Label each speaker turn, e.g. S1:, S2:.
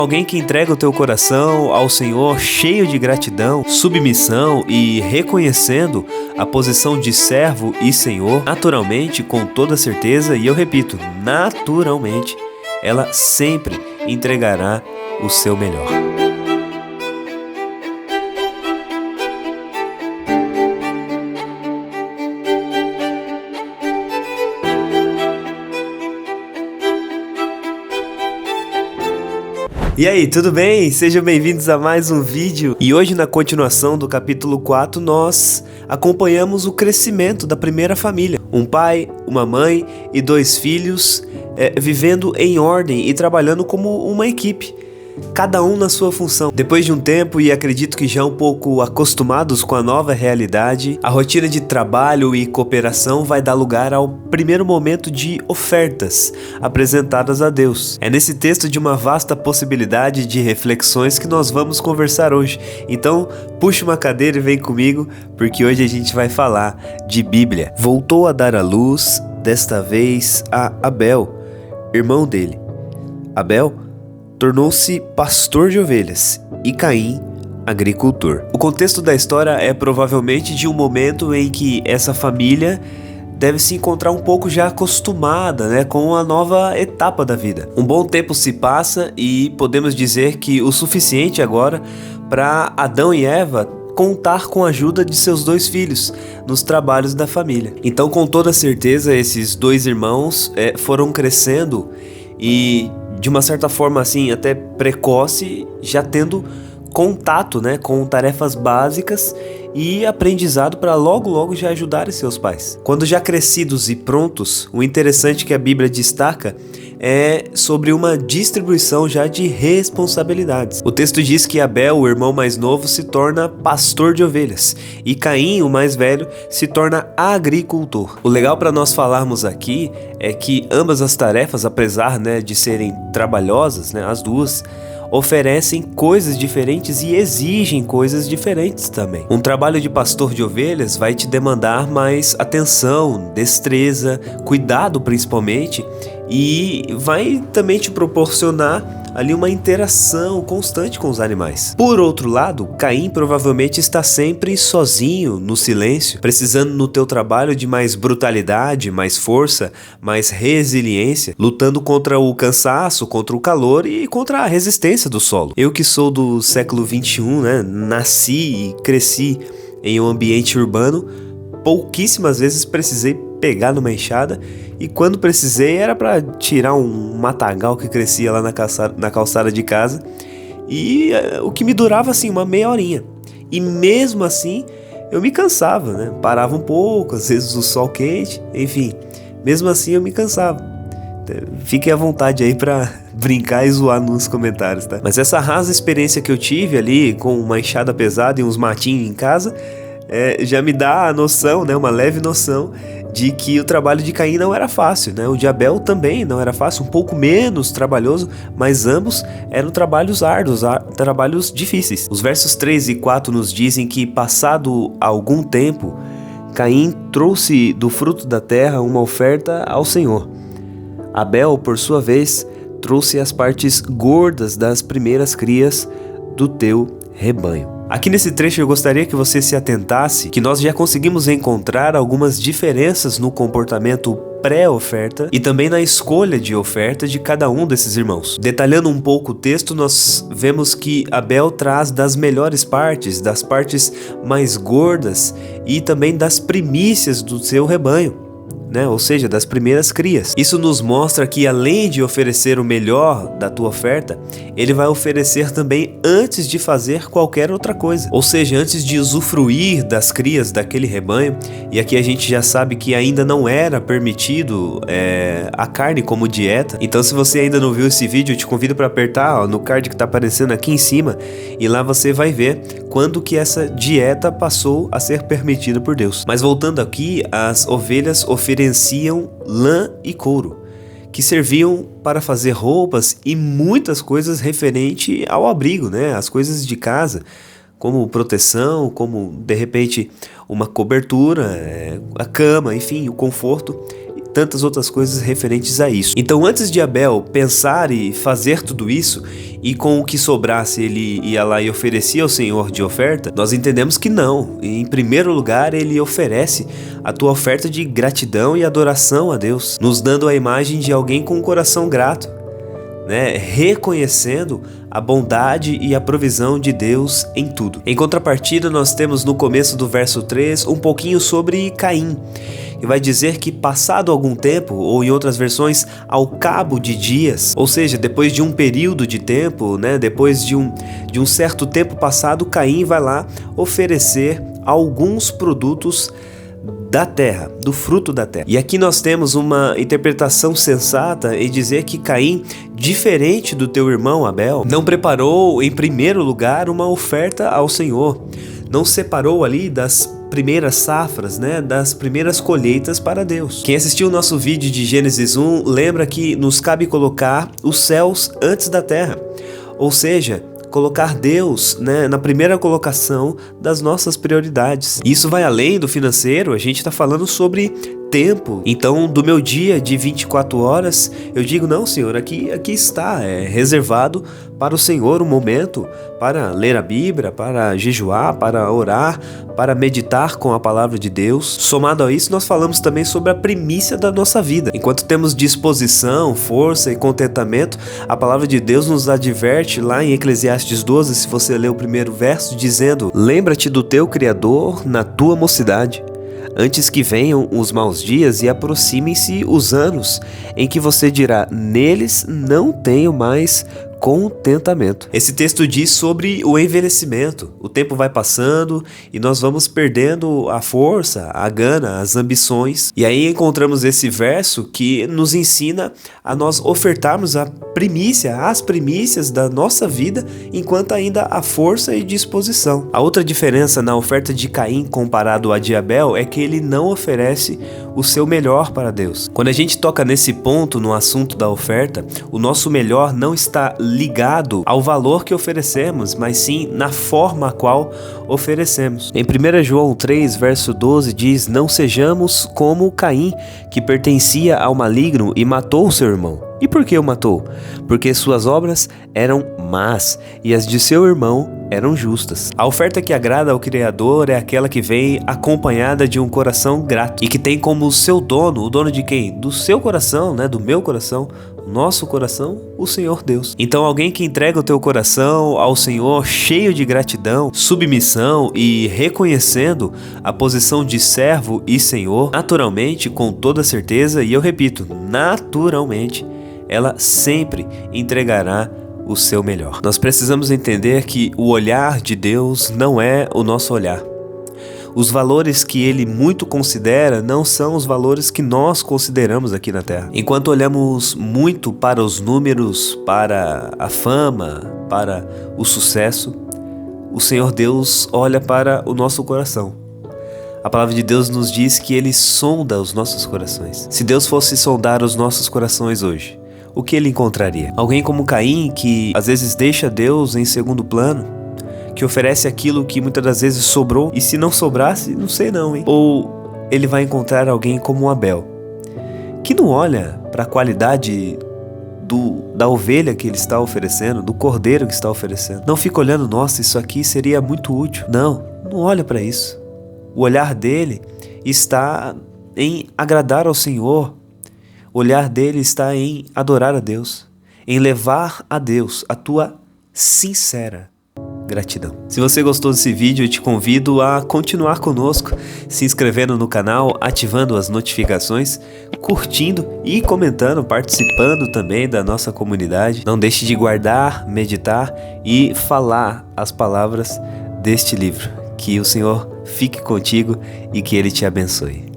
S1: Alguém que entrega o teu coração ao Senhor cheio de gratidão, submissão e reconhecendo a posição de servo e Senhor, naturalmente, com toda certeza, e eu repito, naturalmente, ela sempre entregará o seu melhor. E aí, tudo bem? Sejam bem-vindos a mais um vídeo. E hoje, na continuação do capítulo 4, nós acompanhamos o crescimento da primeira família. Um pai, uma mãe e 2 filhos vivendo em ordem e trabalhando como uma equipe, cada um na sua função. Depois de um tempo, e acredito que já um pouco acostumados com a nova realidade, a rotina de trabalho e cooperação vai dar lugar ao primeiro momento de ofertas apresentadas a Deus. É nesse texto de uma vasta possibilidade de reflexões que nós vamos conversar hoje. Então, puxa uma cadeira e vem comigo, porque hoje a gente vai falar de Bíblia. Voltou a dar à luz, desta vez a Abel, irmão dele. Abel tornou-se pastor de ovelhas e Caim, agricultor. O contexto da história é provavelmente de um momento em que essa família deve se encontrar um pouco já acostumada, com a nova etapa da vida. Um bom tempo se passa e podemos dizer que o suficiente agora para Adão e Eva contar com a ajuda de seus 2 filhos nos trabalhos da família. Então, com toda certeza, esses 2 irmãos foram crescendo e, de uma certa forma assim, até precoce, já tendo contato, com tarefas básicas e aprendizado para logo já ajudarem seus pais. Quando já crescidos e prontos, o interessante que a Bíblia destaca é sobre uma distribuição já de responsabilidades. O texto diz que Abel, o irmão mais novo, se torna pastor de ovelhas e Caim, o mais velho, se torna agricultor. O legal para nós falarmos aqui é que ambas as tarefas, apesar de serem trabalhosas, as duas, oferecem coisas diferentes e exigem coisas diferentes também. Um trabalho de pastor de ovelhas vai te demandar mais atenção, destreza, cuidado principalmente, e vai também te proporcionar ali uma interação constante com os animais. Por outro lado, Caim provavelmente está sempre sozinho, no silêncio, precisando no teu trabalho de mais brutalidade, mais força, mais resiliência, lutando contra o cansaço, contra o calor e contra a resistência do solo. Eu que sou do século 21, nasci e cresci em um ambiente urbano, pouquíssimas vezes precisei pegar numa enxada, e quando precisei era para tirar um matagal que crescia lá na calçada de casa, e o que me durava assim uma meia horinha, e mesmo assim eu me cansava, parava um pouco, às vezes o sol quente, enfim, mesmo assim eu me cansava. Fiquem à vontade aí para brincar e zoar nos comentários, tá? Mas essa rasa experiência que eu tive ali com uma enxada pesada e uns matinhos em casa já me dá a noção, uma leve noção de que o trabalho de Caim não era fácil, O de Abel também não era fácil, um pouco menos trabalhoso, mas ambos eram trabalhos árduos, trabalhos difíceis. Os versos 3 e 4 nos dizem que, passado algum tempo, Caim trouxe do fruto da terra uma oferta ao Senhor. Abel, por sua vez, trouxe as partes gordas das primeiras crias do teu rebanho. Aqui nesse trecho eu gostaria que você se atentasse que nós já conseguimos encontrar algumas diferenças no comportamento pré-oferta e também na escolha de oferta de cada um desses irmãos. Detalhando um pouco o texto, nós vemos que Abel traz das melhores partes, das partes mais gordas e também das primícias do seu rebanho. Ou seja, das primeiras crias. Isso nos mostra que, além de oferecer o melhor da tua oferta, ele vai oferecer também antes de fazer qualquer outra coisa. Ou seja, antes de usufruir das crias daquele rebanho, e aqui a gente já sabe que ainda não era permitido a carne como dieta. Então, se você ainda não viu esse vídeo, eu te convido para apertar no card que está aparecendo aqui em cima, e lá você vai ver quando que essa dieta passou a ser permitida por Deus. Mas voltando aqui, as ovelhas ofereciam lã e couro, que serviam para fazer roupas e muitas coisas referente ao abrigo, as coisas de casa, como proteção, como de repente uma cobertura, a cama, enfim, o conforto. tantas outras coisas referentes a isso. Então, antes de Abel pensar e fazer tudo isso, e com o que sobrasse ele ia lá e oferecia ao Senhor de oferta, nós entendemos que não. Em primeiro lugar, ele oferece a tua oferta de gratidão e adoração a Deus, nos dando a imagem de alguém com um coração grato, né? Reconhecendo a bondade e a provisão de Deus em tudo. Em contrapartida, nós temos no começo do verso 3 um pouquinho sobre Caim, e vai dizer que passado algum tempo, ou em outras versões, ao cabo de dias, ou seja, depois de um período de tempo, né, depois de um certo tempo passado, Caim vai lá oferecer alguns produtos da terra, do fruto da terra. E aqui nós temos uma interpretação sensata em dizer que Caim, diferente do teu irmão Abel, não preparou em primeiro lugar uma oferta ao Senhor, não separou ali das primeiras safras, né, das primeiras colheitas para Deus. Quem assistiu o nosso vídeo de Gênesis 1 lembra que nos cabe colocar os céus antes da terra, ou seja, colocar Deus, né, na primeira colocação das nossas prioridades. Isso vai além do financeiro, a gente está falando sobre tempo. Então, do meu dia de 24 horas, eu digo, não, Senhor, aqui está, reservado para o Senhor um momento para ler a Bíblia, para jejuar, para orar, para meditar com a palavra de Deus. Somado a isso, nós falamos também sobre a primícia da nossa vida. Enquanto temos disposição, força e contentamento, a palavra de Deus nos adverte lá em Eclesiastes 12, se você ler o primeiro verso, dizendo: lembra-te do teu Criador na tua mocidade, antes que venham os maus dias e aproximem-se os anos, em que você dirá, neles não tenho mais contentamento. Esse texto diz sobre o envelhecimento. O tempo vai passando e nós vamos perdendo a força, a gana, as ambições. E aí encontramos esse verso que nos ensina a nós ofertarmos as primícias da nossa vida, enquanto ainda há força e disposição. A outra diferença na oferta de Caim comparado a de Abel é que ele não oferece o seu melhor para Deus. Quando a gente toca nesse ponto no assunto da oferta, o nosso melhor não está ligado ao valor que oferecemos, mas sim na forma a qual oferecemos. Em 1 João 3, verso 12 diz: não sejamos como Caim, que pertencia ao maligno e matou seu irmão. E por que o matou? Porque suas obras eram más e as de seu irmão eram justas. A oferta que agrada ao Criador é aquela que vem acompanhada de um coração grato e que tem como seu dono, o dono de quem? Do seu coração, né? Do meu coração, nosso coração, o Senhor Deus. Então alguém que entrega o teu coração ao Senhor cheio de gratidão, submissão e reconhecendo a posição de servo e Senhor, naturalmente, com toda certeza, e eu repito, naturalmente, ela sempre entregará o seu melhor. Nós precisamos entender que o olhar de Deus não é o nosso olhar. Os valores que Ele muito considera não são os valores que nós consideramos aqui na Terra. Enquanto olhamos muito para os números, para a fama, para o sucesso, o Senhor Deus olha para o nosso coração. A palavra de Deus nos diz que Ele sonda os nossos corações. Se Deus fosse sondar os nossos corações hoje, o que Ele encontraria? Alguém como Caim, que às vezes deixa Deus em segundo plano, que oferece aquilo que muitas das vezes sobrou, e se não sobrasse, não sei não, hein? Ou ele vai encontrar alguém como Abel, que não olha para a qualidade da ovelha que ele está oferecendo, do cordeiro que está oferecendo. Não fica olhando, nossa, isso aqui seria muito útil. Não olha para isso. O olhar dele está em agradar ao Senhor. O olhar dele está em adorar a Deus, em levar a Deus a tua sincera gratidão. Se você gostou desse vídeo, eu te convido a continuar conosco, se inscrevendo no canal, ativando as notificações, curtindo e comentando, participando também da nossa comunidade. Não deixe de guardar, meditar e falar as palavras deste livro. Que o Senhor fique contigo e que Ele te abençoe.